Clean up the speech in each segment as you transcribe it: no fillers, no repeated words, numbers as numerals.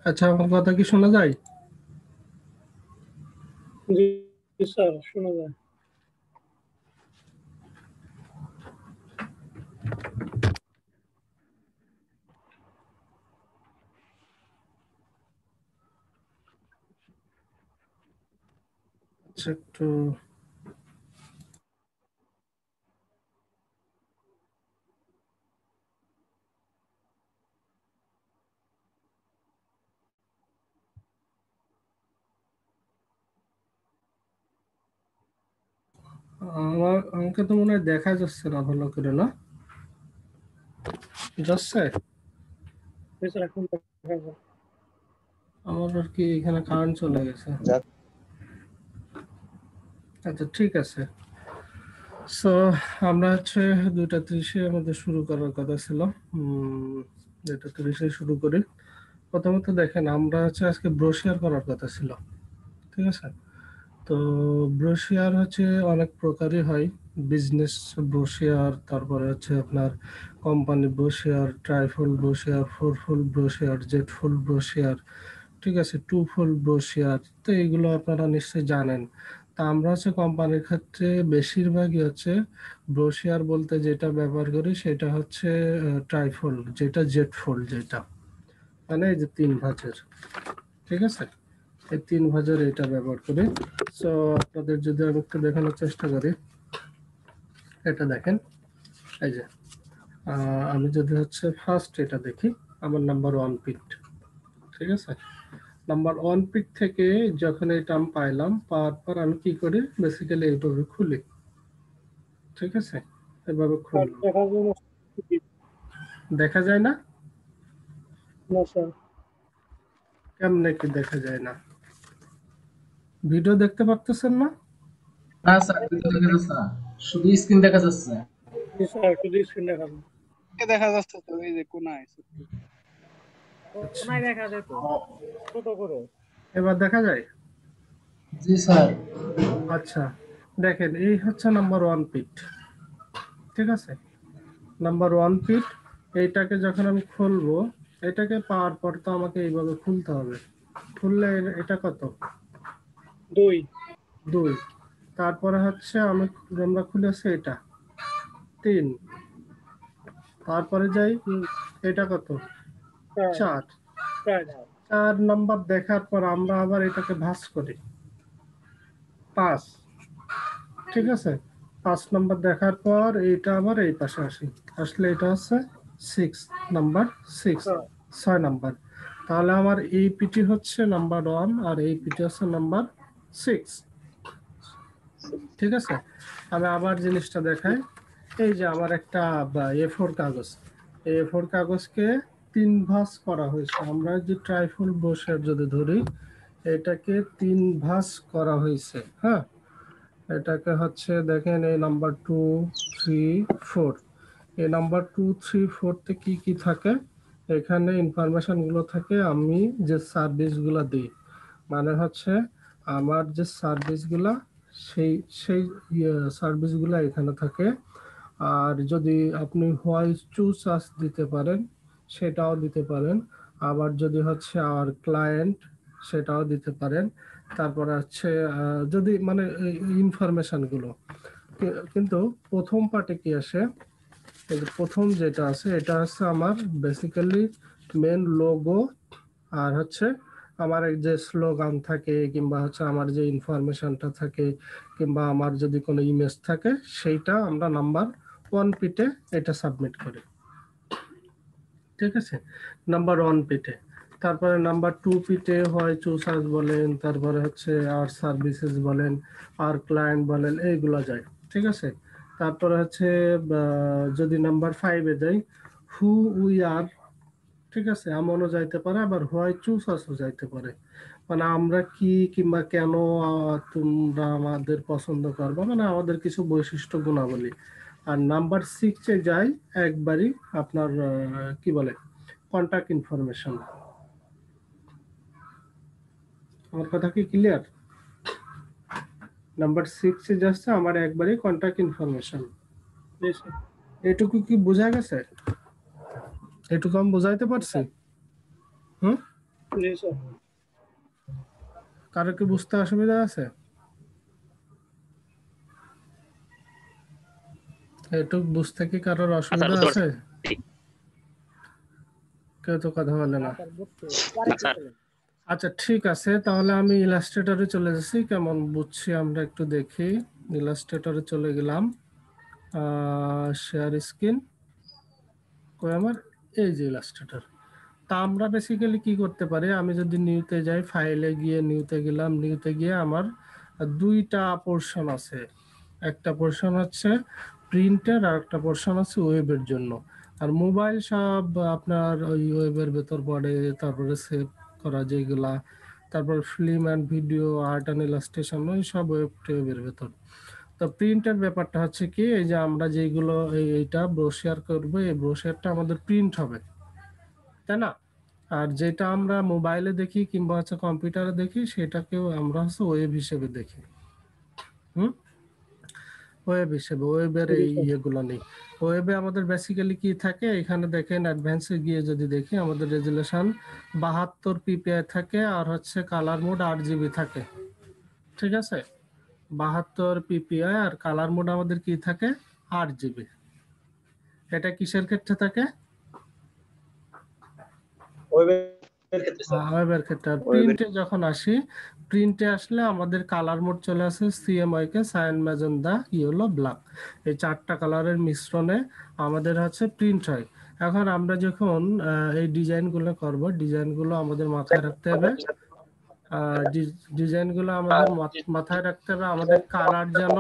আচ্ছা, আমার কথা কি শোনা যায়? জি স্যার, শোনা যায়। আচ্ছা, একটু আমাকে তো মনে হয় দেখা যাচ্ছে না ভালো করে, না যাচ্ছে? জি স্যার, এখন দেখা যায়। আমার আর কি এখানে কারেন্ট চলে গেছে। আচ্ছা, ঠিক আছে। সো আমরা হচ্ছে 2:30 আমাদের শুরু করার কথা ছিল। 2:30 শুরু করি। প্রথমত দেখেন, আমরা হচ্ছে আজকে ব্রোশিয়ার করার কথা ছিল, ঠিক আছে? তো ব্রোশিয়ার হচ্ছে অনেক প্রকারই হয়। বিজনেস ব্রোশিয়ার, তারপরে হচ্ছে আপনার company brochure, trifold brochure, fourfold brochure, Z fold brochure, ঠিক আছে, টুফোল ব্রোশিয়ার। তো এইগুলো আপনারা নিশ্চয়ই জানেন। তা আমরা হচ্ছে কোম্পানির ক্ষেত্রে বেশিরভাগই হচ্ছে ব্রোশিয়ার বলতে যেটা ব্যবহার করি সেটা হচ্ছে ট্রাইফোল, যেটা জেটফোল, যেটা মানে এই যে 3 ভাঁজের, ঠিক আছে? এই 3 ভাঁজের এটা ব্যবহার করি। সো আপনাদের যদি আমি একটু দেখানোর চেষ্টা করি, এটা দেখেন, এই যে আমি যদি হচ্ছে ফার্স্ট এটা দেখি, আমার নাম্বার 1 পিট, ঠিক আছে? নাম্বার 1 পিট থেকে যখন এটা আমি পাইলাম, পাওয়ার পর আমি কি করি, বেসিক্যালি এইভাবে খুলি, ঠিক আছে? এভাবে আর খুললাম। দেখার জন্য দেখা যায় না? না স্যার। কেমনে কি দেখা যায় না? ভিডিও দেখতে পারতেছেন না? না স্যার, ভিডিও দেখা যাচ্ছে না, শুধু স্ক্রিন দেখা যাচ্ছে। জি স্যার, শুধু স্ক্রিন দেখা যায়। দেখা যাচ্ছে তো, এই যে কোনায় আচ্ছা, কোনায় দেখা যায় তো, ছোট করে। এবার দেখা যায়? জি স্যার। আচ্ছা, দেখেন, এই হচ্ছে নাম্বার 1 পিট, ঠিক আছে? নাম্বার 1 পিট। এইটাকে যখন আমি খুলবো, এটাকে পাওয়ার পর তো আমাকে এইভাবে খুলতে হবে। খুললে এটা কত? 2। 2। তারপরে হচ্ছে আমরা খুলেছি এটা 3। তারপরে যাই, এটা কত? 4। 4। 4 নাম্বার দেখার পর আমরা আবার এটাকে ভাঁজ করি 5, ঠিক আছে? 5 নাম্বার দেখার পর এইটা আবার এই পাশে আসলে এটা হচ্ছে 6 নাম্বার, 6 নাম্বার। তাহলে আমার এই পিটি হচ্ছে নাম্বার 1 আর এই পিটি হচ্ছে নাম্বার 6, ঠিক আছে? আমি আবার জিনিসটা দেখাই। এই যে আমার একটা A4 কাগজ, A4 কাগজকে 3 ভাঁজ করা হয়েছে। আমরা যে ট্রাইফল ব্রোশিয়ার যদি ধরি, এটাকে 3 ভাঁজ করা হয়েছে। হ্যাঁ, এটাকে হচ্ছে দেখেন, এই নাম্বার 2, 3, 4। এই নাম্বার 2, 3, 4তে কি কি থাকে, এখানে ইনফরমেশন গুলো থাকে আমি যে সার্ভিসগুলো দিই, মানে হচ্ছে আমার যে সার্ভিসগুলা, সেই সেই সার্ভিসগুলা এখানে থাকে। আর যদি আপনি ভয়েস টু সার্চ দিতে পারেন, সেটাও দিতে পারেন। আবার যদি হচ্ছে আর ক্লায়েন্ট, সেটাও দিতে পারেন। তারপরে হচ্ছে যদি মানে ইনফরমেশনগুলো, কিন্তু প্রথম পার্টে কি আসে, এই যে প্রথম যেটা আছে, এটা হচ্ছে আমার বেসিক্যালি মেন লোগো। আর হচ্ছে আমার এই যে স্লোগান থাকে, কিংবা হচ্ছে আমার যে ইনফরমেশনটা থাকে, কিংবা আমার যদি কোনো ইমেজ থাকে, সেইটা আমরা নাম্বার 1 পিটে এটা সাবমিট করি, ঠিক আছে? নাম্বার 1 পিটে। তারপরে নাম্বার 2 পিটে হয় চুসার্স বলেন, তারপরে হচ্ছে আর সার্ভিসেস বলেন, আর ক্লায়েন্ট বলেন, এইগুলো যায়, ঠিক আছে? তারপরে হচ্ছে যদি নাম্বার 5-এ যাই, হু উই আর, ঠিক আছে, এমনও যাইতে পারে, আবার হোয়াই চুসার্সও যাইতে পারে, মানে আমরা কি কিংবা কেন তোমরা আমাদের পছন্দ করবা, মানে আমাদের কিছু বৈশিষ্ট্য গুণাবলী। আর নাম্বার 6-এ যাই একবারই আপনার কি বলে, কন্টাক্ট ইনফরমেশন। আমার কথা কি ক্লিয়ার? নাম্বার 6-এ যাচ্ছে আমার একবারই কন্টাক্ট ইনফরমেশন। এটুকু কি বোঝা গেছে? এটুকু আমি বুঝাইতে পারছি? হুম, জি স্যার। কারো কি বুঝতে অসুবিধা আছে? একটু বুঝতে কি কারোর অসুবিধা আছে? কেউ তো কথা বলে না। স্যার বুঝতে আরেকটু বলেন। আচ্ছা ঠিক আছে, তাহলে আমি ইলাস্ট্রেটরে চলে যাচ্ছি, কেমন বুঝছি আমরা একটু দেখি। ইলাস্ট্রেটরে চলে গেলাম, শেয়ার স্ক্রিন কই আমার, এই যে ইলাস্ট্রেটর। তা আমরা বেসিক্যালি কি করতে পারি, আমি যদি নিউতে যাই, ফাইলে গিয়ে নিউতে গেলাম, নিউতে গিয়ে আমার দুইটা পোর্শন আছে। একটা পোর্শন হচ্ছে প্রিন্টের আর একটা পোর্শন আছে ওয়েবের জন্য। আর মোবাইল সব আপনার ওই ওয়েবের ভেতর পড়ে, তারপরে সেভ করা যেগুলা, তারপর film and video, art and illustration, ওই সব ওয়েবের ভেতর। তো প্রিন্টের ব্যাপারটা হচ্ছে কি, এই যে আমরা যেগুলো এইটা ব্রোশিয়ার করবো, এই ব্রোশিয়ারটা আমাদের প্রিন্ট হবে, তাই না? আর যেটা আমরা মোবাইলে দেখি কিংবা হচ্ছে কম্পিউটারে দেখি, সেটাকেও আমরা হচ্ছে ওয়েব হিসেবে দেখি। হুম, ওয়েব হিসেবে, ওয়েবের জি এই স্যার। ইয়েগুলো নেই। ওয়েবে আমাদের বেসিক্যালি কি থাকে, এখানে দেখেন অ্যাডভান্সে গিয়ে যদি দেখি, আমাদের রেজুলেশন 72 পিপিআই থাকে, আর হচ্ছে কালার মোড 8 জিবি থাকে। ঠিক আছে, 72 পিপিআই আর কালার মোড আমাদের কি থাকে, 8 জিবি। এটা কিসের ক্ষেত্রে থাকে? ওয়েবের ক্ষেত্রে। আর প্রিন্টে যখন আসি, প্রিন্টে আসলে আমাদের কালার মোড চলে আসে সিএমওয়াই কে, সায়ান, ম্যাজেন্ডা, ইয়েলো, ব্ল্যাক। এই 4টা কালারের মিশ্রণে আমাদের হচ্ছে প্রিন্ট হয়। এখন আমরা যখন এই ডিজাইনগুলো করব, ডিজাইনগুলো আমাদের মাথায় রাখতে হবে। ডিজাইনগুলো আমাদের মাথায় রাখতে হবে, আমাদের কালার যেন,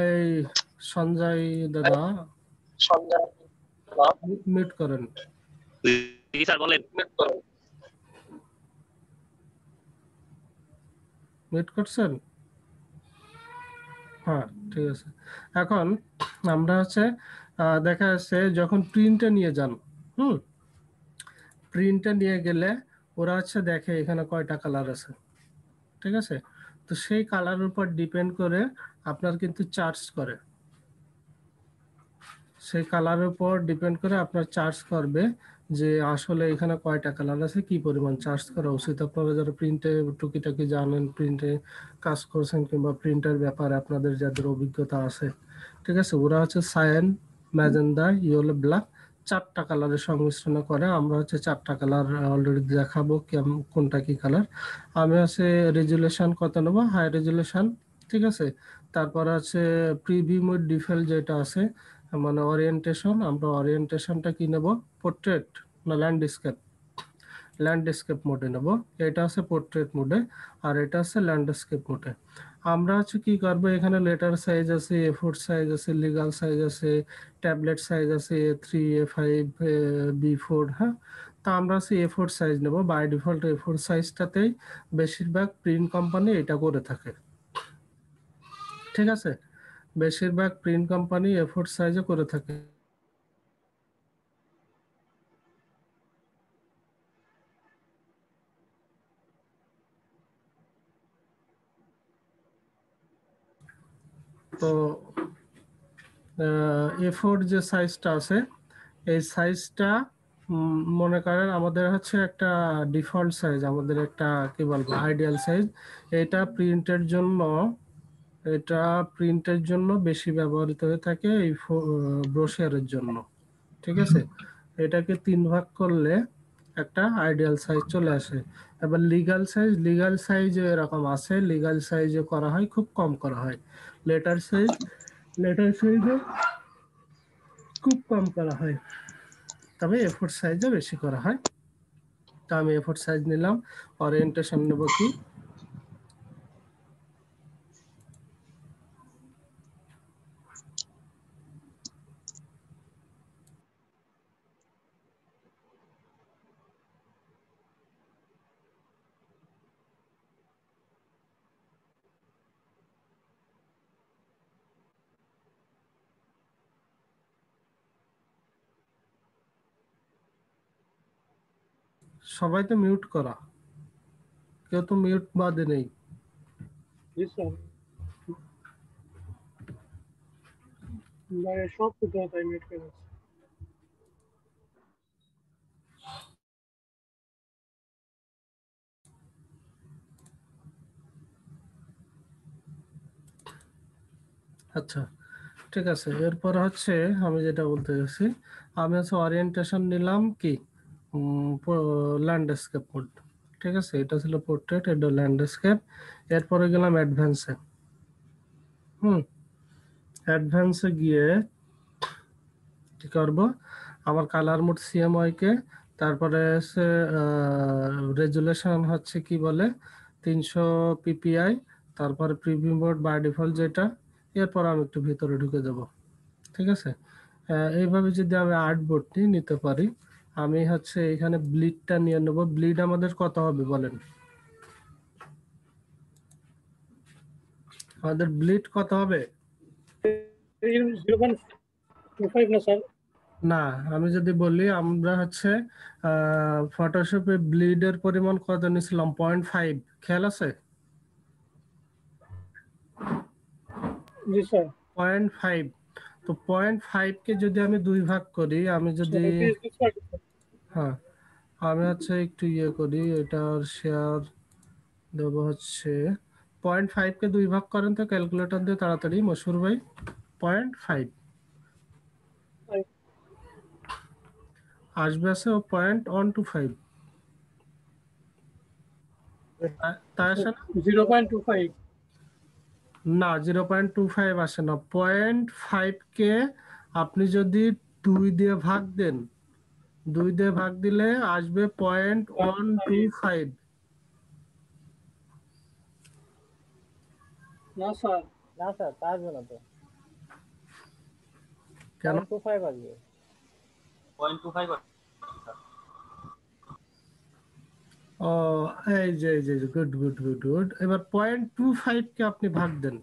এই সঞ্জয় দাদা মিউট করেন, মিউট করছেন? হ্যাঁ, ঠিক আছে। এখন আমরা হচ্ছে দেখা যাচ্ছে যখন প্রিন্টে নিয়ে যান, হুম, প্রিন্টে নিয়ে গেলে ওরা হচ্ছে দেখে এখানে কয়টা কালার আছে। ঠিক আছে, তো সেই কালারের উপর ডিপেন্ড করে আপনার কিন্তু চার্জ করে, সেই কালারের উপর ডিপেন্ড করে আপনার চার্জ করবে যে আসলে এখানে কয়টা কালার আছে, কি পরিমাণ চার্জ করা উচিত। আপনারা যারা প্রিন্টে টুকিটাকি জানেন, প্রিন্টে কাজ করছেন কিংবা প্রিন্টের ব্যাপারে আপনাদের যাদের অভিজ্ঞতা আছে, ঠিক আছে, ওরা হচ্ছে সায়ান, ম্যাজেন্ডা, ইয়েলো, ব্ল্যাক 4টা কালারের সংমিশ্রণ করে। আমরা হচ্ছে 4টা কালার অলরেডি দেখাবো কোনটা কি কালার। আমি হচ্ছে রেজুলেশন কত নেব, হাই রেজুলেশন, ঠিক আছে। তারপর আছে প্রিভিউ মোড ডিফল্ট যেটা আছে, মানে ওরিয়েন্টেশন, আমরা ওরিয়েন্টেশনটা কি নেব, পোর্ট্রেট না ল্যান্ডস্কেপ, ল্যান্ডস্কেপ মোডে নেব। এটা আছে পোর্ট্রেট মোডে, আর এটা আছে ল্যান্ডস্কেপ মোডে। আমরা হচ্ছে কি করব, এখানে লেটার সাইজ আছে, A4 সাইজ আছে, লিগাল সাইজ আছে, ট্যাবলেট সাইজ আছে, A3, A5, B4, হ্যাঁ। তা আমরা হচ্ছে A4 সাইজ নেব। বাই ডিফল্ট A4 সাইজটাতেই বেশিরভাগ প্রিন্ট কোম্পানি এটা করে থাকে। ঠিক আছে, বেশিরভাগ প্রিন্ট কোম্পানি A4 সাইজে করে থাকে। তো A4 যে সাইজটা আছে, এই সাইজটা মনে করেন আমাদের হচ্ছে একটা ডিফল্ট সাইজ, আমাদের একটা কি বলবো আইডিয়াল সাইজ। এটা প্রিন্টের জন্য, এটা প্রিন্টের জন্য বেশি ব্যবহৃত হয়ে থাকে এই ব্রোশিয়ারের জন্য। ঠিক আছে, এটাকে 3 ভাগ করলে একটা আইডিয়াল সাইজ চলে আসে। এবার লিগ্যাল সাইজ এরকম আছে, লিগ্যাল সাইজে করা হয়, খুব কম করা হয়। লেটার সাইজে খুব কম করা হয়, তবে A4 সাইজে বেশি করা হয়। তো আমি A4 সাইজ নিলাম। ওরিয়েন্টেশন নেব কি, সবাই তো মিউট করা, কেউ তো মিউট বাদে নেই। জি স্যার। সব কথা তাই মিউট করে দিচ্ছি। আচ্ছা, ঠিক আছে। এরপর হচ্ছে আমি যেটা বলতে চাচ্ছি, আমি হচ্ছে ওরিয়েন্টেশন নিলাম কি ল্যান্ডস্কেপ মোড। ঠিক আছে, এটা ছিল পোর্ট্রেট, এটা ল্যান্ডস্কেপ। এরপরে গেলাম অ্যাডভান্সে। অ্যাডভান্সে গিয়ে কি করব, আমার কালার মোড সিএমওয়াই কে, তারপরে হচ্ছে রেজুলেশন হচ্ছে কি বলে 300 পিপিআই, তারপরে প্রিভিউ মোড বাই ডিফল্ট যেটা। এরপর আমি একটু ভিতরে ঢুকে যাব। ঠিক আছে, এইভাবে যদি আমি আর্টবোর্ডটি নিতে পারি, আমি হচ্ছে এখানে ব্লিডটা নিয়ে নেব। ব্লিড আমাদের কত হবে বলেন, আমাদের ব্লিড কত হবে? 0.25 না স্যার? না, আমি যদি বলি আমরা হচ্ছে ফটোশপে ব্লিডের পরিমাণ কত নিয়েছিলাম, 0.5, খেয়াল আছে? জি স্যার। 0.5। তো 0.5 কে যদি আমি 2 ভাগ করি, আমি যদি হ্যাঁ, আমি হচ্ছে একটু ইয়ে করি, এটার শেয়ার দেবো হচ্ছে 0.5 কে 2 ভাগ করেন তো ক্যালকুলেটর দিয়ে তাড়াতাড়ি মশুর ভাই। 0.5 আসবে আছে ও 0.125, তাই আসে না? 0.25। না, 0.25 আসে না। 0.5 কে আপনি যদি 2 দিয়ে ভাগ দেন, 2 দিয়ে ভাগ দিলে আসবে 0.125। না স্যার, না স্যার, তা আসবে না তো। কেন? 0.25 আসবে। 0.25 ও, এই যে গুড গুড গুড গুড। এবার 0.25 কে আপনি ভাগ দেন।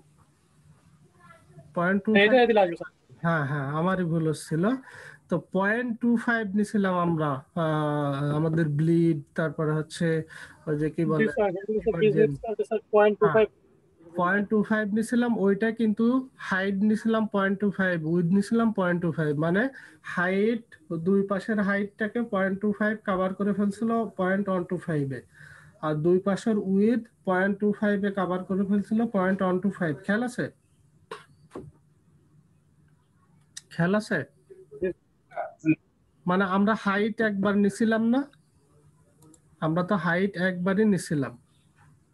0.25, এটা দিলে আসবে স্যার। হ্যাঁ হ্যাঁ, আমারই ভুল হচ্ছিল। তো 0.25 নিছিলাম আমরা আমাদের ব্লিড, তারপরে হচ্ছে ওই যে কি জি বলে স্যার, emergent, স্যার হ্যাঁ 0.25। 0.25 নিছিলাম, ওইটা কিন্তু হাইট নিছিলাম 0.25, উইথ নিছিলাম 0.25, মানে হাইট, দুই পাশের হাইটটাকে 0.25 কাভার করে ফেলছিল 0.125 এ, আর দুই পাশের উইথ 0.25 এ কাভার করে ফেলছিল 0.125। খেয়াল আছে? খেয়াল আছে? মানে আমরা হাইট একবার নিছিলাম না, আমরা তো হাইট একবারই নিছিলাম,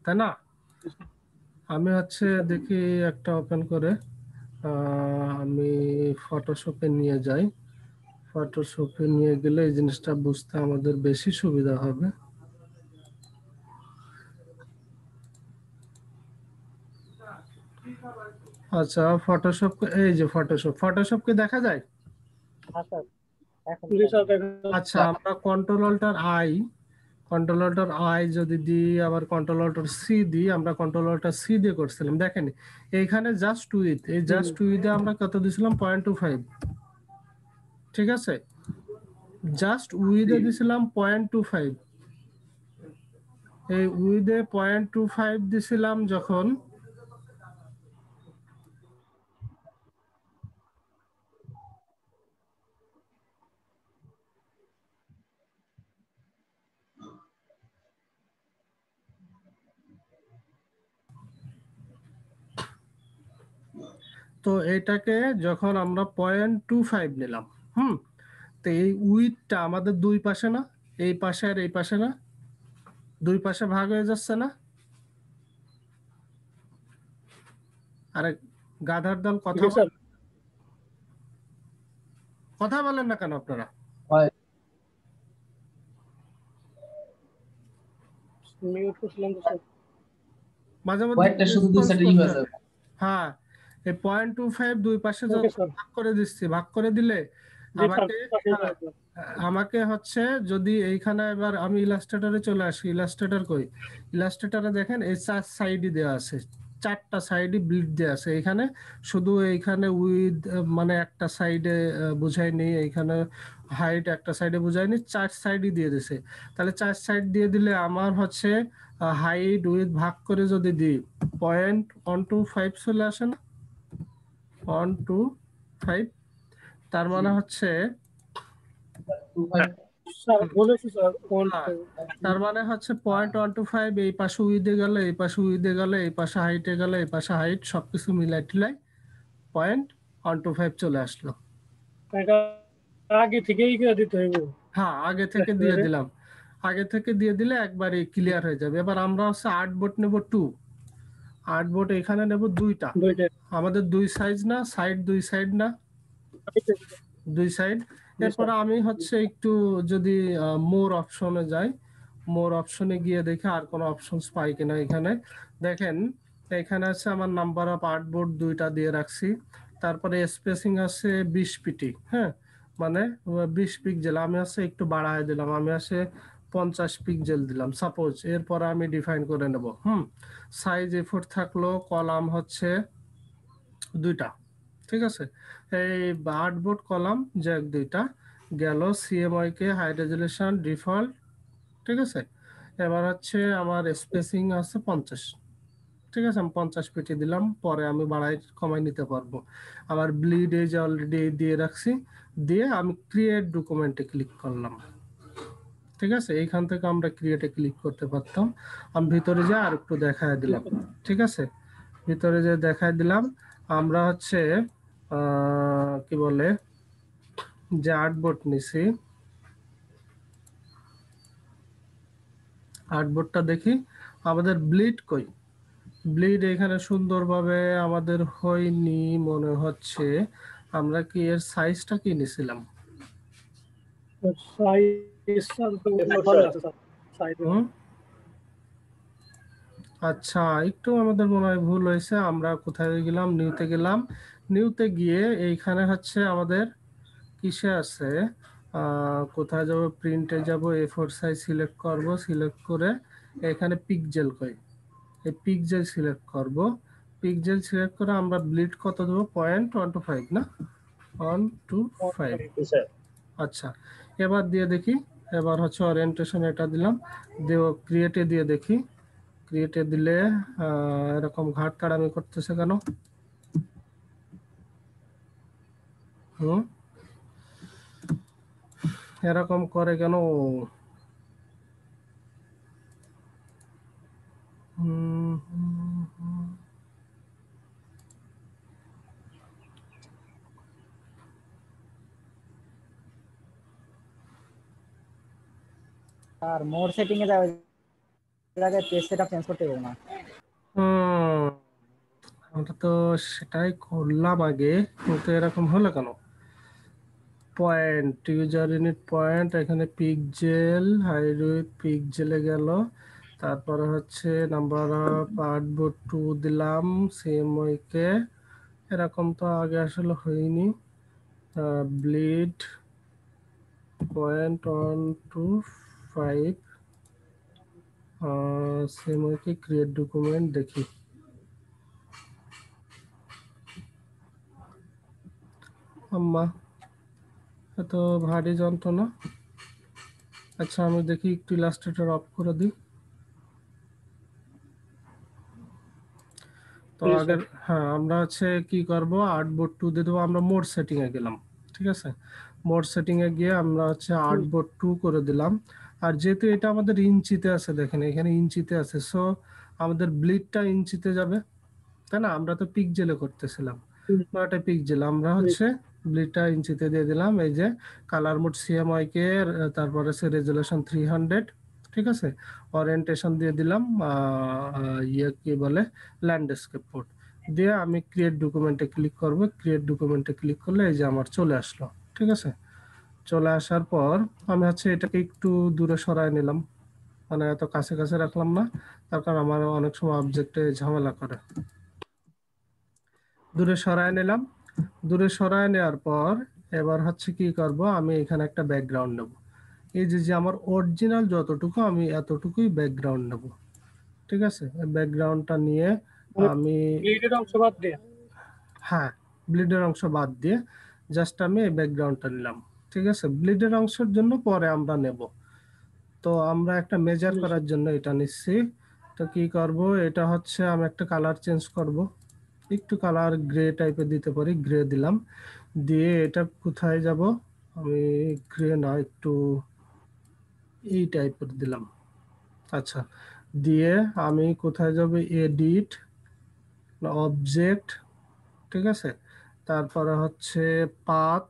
তাই না? আমি হচ্ছে দেখি একটা ওপেন করে, আমি ফটোশপে নিয়ে যাই। ফটোশপে নিয়ে গেলে এই জিনিসটা বুঝতে আমাদের বেশি সুবিধা হবে। আচ্ছা, ফটোশপ, এই যে ফটোশপকে দেখা যায়। হ্যাঁ স্যার, এখন জি স্যার দেখা আচ্ছা, আমরা কন্ট্রোল অল্টার আই যদি দিই, আবার কন্ট্রোল অল্টার সি দিই, আমরা কন্ট্রোল অল্টার সি দিয়ে করছিলাম, দেখেন এইখানে জাস্ট উইথ, এই জাস্ট উইথে আমরা কত দিছিলাম, 0.25। ঠিক আছে, জাস্ট উইথে দিছিলাম 0.25। এই উইথে 0.25 দিছিলাম যখন, তো এটাকে যখন আমরা 0.25 নিলাম, তো এই উইথটা আমাদের দুই পাশে না, এই পাশে আর এই পাশে না, দুই পাশে ভাগ হয়ে যাচ্ছে না? আরে গাধার দল, জি স্যার। কথা বলেন না কেন আপনারা? হয় মিউট করছিলাম তো স্যার। মাঝে মধ্যে হোয়াইটটা শুধু দুই রেসপন্স সাইডে করতে হয়ে হবে। যাবে। হ্যাঁ, এই 0.25 দুই পাশে ওকে স্যার। ভাগ করে দিচ্ছি, ভাগ করে দিলে জি স্যার, আমাকে, হ্যাঁ, আমাকে হচ্ছে যদি এইখানে, এবার আমি ইলাস্ট্রেটরে চলে আসি, ইলাস্ট্রেটর কই, ইলাস্ট্রেটরে দেখেন এই 4 সাইডই দেওয়া আছে, 4টা সাইডই ব্লিড দেওয়া আছে। এখানে শুধু এইখানে উইথ মানে একটা সাইডে বুঝাইনি, এইখানে হাইট একটা সাইডে বুঝাইনি, 4 সাইডই দিয়ে দিছে। তাহলে 4 সাইড দিয়ে দিলে আমার হচ্ছে হাইট উইথ ভাগ করে যদি দিই 0.125 চলে আসে না, 125। তার মানে হচ্ছে, 25 স্যার বলেছি স্যার হ্যাঁ, তার মানে হচ্ছে 0.125, এই পাশে উইদে গেলে, এই পাশে উইদে গেলে, এই পাশে হাইটে গেলে, এই পাশে হাইট, সবকিছু মিলাই টিলাই 0.125 চলে আসলো। এটা আগে থেকেই করে দিতে হইব। হ্যাঁ, আগে থেকে দিয়ে দিলাম, আগে থেকে দিয়ে দিলে একবারে ক্লিয়ার হয়ে যাবে। এবার আমরা হচ্ছে 8 বোট নেব 2, 8 বোট এখানে নেব 2টা। দুইটা আমাদের 2 সাইজ না, সাইড 2 সাইড না, 2 সাইড। এরপর আমি হচ্ছে একটু যদি মোর অপশনে যাই, মোর অপশনে গিয়ে দেখি আর কোনো অপশনস পাই কিনা। এখানে দেখেন, এখানে আছে আমার নাম্বার অফ আর্টবোর্ড 2টা দিয়ে রাখছি। তারপরে স্পেসিং আছে 20 পিটি, হ্যাঁ, মানে 20 পিক্সেল। আমি আছে একটু বাড়ায় দিলাম, আমি আছে 50 পিক্সেল দিলাম সাপোজ। এরপরে আমি ডিফাইন করে নেব। সাইজ এফোর্ট থাকলো, কলাম হচ্ছে 2টা, ঠিক আছে। এই আর্টবোর্ড কলাম জ্যাক 2টা গেল। সিএমওয়াই কে হাই রেজুলেশন ডিফল্ট, ঠিক আছে। এবার হচ্ছে আমার স্পেসিং আছে 50, ঠিক আছে। আমি 50 পিটি দিলাম, পরে আমি বাড়াই কমাই নিতে পারবো। আবার ব্লিড এজ অলরেডি দিয়ে রাখছি, দিয়ে আমি ক্রিয়েট ডকুমেন্টে ক্লিক করলাম, ঠিক আছে। এইখান থেকে আমরা ক্রিয়েটে ক্লিক করতে পারতাম। আমি ভিতরে যা আর একটু দেখায় দিলাম, ঠিক আছে। ভিতরে যে দেখায় দিলাম, আমরা হচ্ছে কি বলে যে আর্টবোর্ড নিছি, আর্টবোর্ডটা দেখি আমাদের ব্লিড কই। ব্লিড এখানে সুন্দরভাবে আমাদের হয়নি মনে হচ্ছে। আমরা কি এর সাইজটা কি নিছিলাম? সাইজ ভালো আছে স্যার, সাইজ আচ্ছা, একটু আমাদের মনে হয় ভুল হয়েছে। আমরা কোথায় গেলাম? নিউতে গেলাম। নিউতে গিয়ে এইখানে হচ্ছে আমাদের কিসে আছে, কোথায় যাব? প্রিন্টে যাব, A4 সাইজ সিলেক্ট করব, সিলেক্ট করে এখানে পিক্সেল কই, এই পিক্সেল সিলেক্ট করব। পিক্সেল সিলেক্ট করে আমরা ব্লিড কত দেবো? 0.125 না, 125। আচ্ছা, এবার দিয়ে দেখি। এবার হচ্ছে ওরিয়েন্টেশন এটা দিলাম, দিয়ে ক্রিয়েটে দিয়ে দেখি। ক্রিয়েটে দিলে এরকম ঘাট কাড়ামি করতেছে কেন? এরকম করে কেন? আর মোড সেটিং এ যাওয়ার আগে পেজ সেটআপ চেঞ্জ করতে হবে না? আমরা তো সেটাই করলাম আগে, কিন্তু এরকম হলো কেন? পয়েন্ট, ইউজার ইউনিট পয়েন্ট, এখানে পিক্সেল, হাইড উইথ পিক্সেলে গেল। তারপরে হচ্ছে নাম্বার অফ আর্টবোর্ড 2 দিলাম সিএমওয়াই কে। এরকম তো আগে আসলে হয়নি। ব্লিড 0.125, সিএমওয়াই কে ক্রিয়েট ডকুমেন্ট দেখি। আম্মা, এত ভারী যন্ত্রণা। আচ্ছা, আমি দেখি একটু ইলাস্ট্রেটর অফ করে দিই। তো আগের, হ্যাঁ, আমরা হচ্ছে কি করব, আর্টবোর্ড 2 দিয়ে দেবো। আমরা মোড সেটিং এ গেলাম, ঠিক আছে। মোড সেটিং এ গিয়ে আমরা হচ্ছে আর্টবোর্ড 2 করে দিলাম। আর যেহেতু এটা আমাদের ইঞ্চিতে আছে, দেখেন এখানে ইঞ্চিতে আছে, সো আমাদের ব্লিডটা ইঞ্চিতে যাবে, তাই না? আমরা তো পিক্সেলে করতেছিলাম, নয়টা পিক্সেল। আমরা হচ্ছে ব্লিডটা ইঞ্চিতে দিয়ে দিলাম। এই যে কালার মোড সিএমওয়াই কে, তারপরে আছে রেজুলেশন 300, ঠিক আছে। ওরিয়েন্টেশন দিয়ে দিলাম ইয়ে কি বলে, ল্যান্ডস্কেপ পোর্ট দিয়ে আমি ক্রিয়েট ডকুমেন্টে ক্লিক করব। ক্রিয়েট ডকুমেন্টে ক্লিক করলে এই যে আমার চলে আসলো, ঠিক আছে। চলে আসার পর আমি হচ্ছে এটাকে একটু দূরে সরায় নিলাম, মানে এত কাছে কাছে রাখলাম না, তার কারণ আমার অনেক সময় অবজেক্টে ঝামেলা করে। দূরে সরায় নিলাম। দূরে সরায় নেওয়ার পর এবার হচ্ছে কি করব, আমি এখানে একটা ব্যাকগ্রাউন্ড নেব। এই যে আমার অরিজিনাল যতটুকু, আমি এতটুকুই ব্যাকগ্রাউন্ড নেব, ঠিক আছে। ব্যাকগ্রাউন্ডটা নিয়ে আমি, ব্লিডের অংশ বাদ দিয়ে, হ্যাঁ, ব্লিডের অংশ বাদ দিয়ে জাস্ট আমি এই ব্যাকগ্রাউন্ডটা নিলাম, ঠিক আছে। ব্লিডের অংশের জন্য পরে আমরা নেব। তো আমরা একটা মেজার করার জন্য এটা নিচ্ছি। তো কি করব, এটা হচ্ছে আমি একটা কালার চেঞ্জ করব, একটু কালার গ্রে টাইপের দিতে পারি, গ্রে দিলাম। দিয়ে এটা কোথায় যাব, আমি গ্রে না, একটু এই টাইপের দিলাম। আচ্ছা, দিয়ে আমি কোথায় যাব, এডিট, অবজেক্ট, ঠিক আছে। তারপরে হচ্ছে পাথ,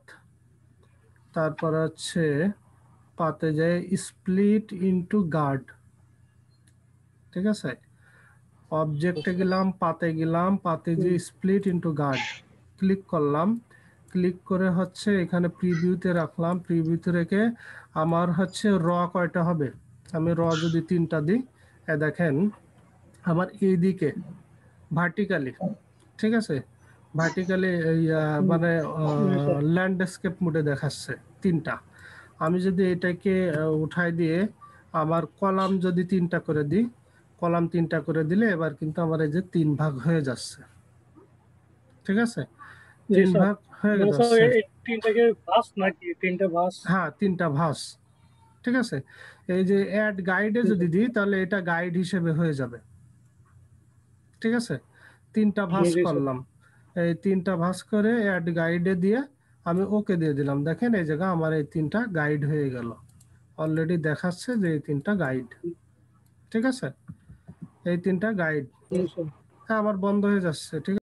তারপরে হচ্ছে পাতে যায় স্প্লিট ইনটু গার্ড। ঠিক আছে, অবজেক্টে গেলাম, পাতে গেলাম, পাতে যে স্প্লিট ইনটু গার্ড ক্লিক করলাম, ক্লিক করে হচ্ছে এখানে প্রিভিউতে রাখলাম, প্রিভিউতে রেখে আমার হচ্ছে র কয়টা হবে, আমি র যদি 3টা দিই, দেখেন আমার এইদিকে ভার্টিক্যালি, ঠিক আছে, ভার্টিক্যালি মানে ল্যান্ডস্কেপ মোডে দেখাচ্ছে 3টা। আমি যদি এটাকে উঠাই দিয়ে আমার কলাম যদি 3টা করে দিই, কলাম 3টা করে দিলে এবার কিন্তু আমার এই যে 3 ভাগ হয়ে যাচ্ছে। ঠিক আছে, 3 স্যার ভাগ হয়ে মানে স্যার যাচ্ছে। এই তিনটাকে ভাস নাকি তিনটা ভাস? হ্যাঁ, 3টা ভাঁজ। ঠিক আছে, এই যে অ্যাড গাইডে যদি দিই তাহলে এটা গাইড হিসেবে হয়ে যাবে। ঠিক আছে, 3টা ভাঁজ জি স্যার। করলাম, এই 3টা ভাঁজ করে অ্যাড গাইডে দিয়ে আমি ওকে দিয়ে দিলাম। দেখেন এই জায়গা আমার এই 3টা গাইড হয়ে গেল, অলরেডি দেখাচ্ছে যে এই 3টা গাইড। ঠিক আছে, এই 3টা গাইড। জি স্যার। হ্যাঁ, আমার বন্ধ হয়ে যাচ্ছে। ঠিক আছে।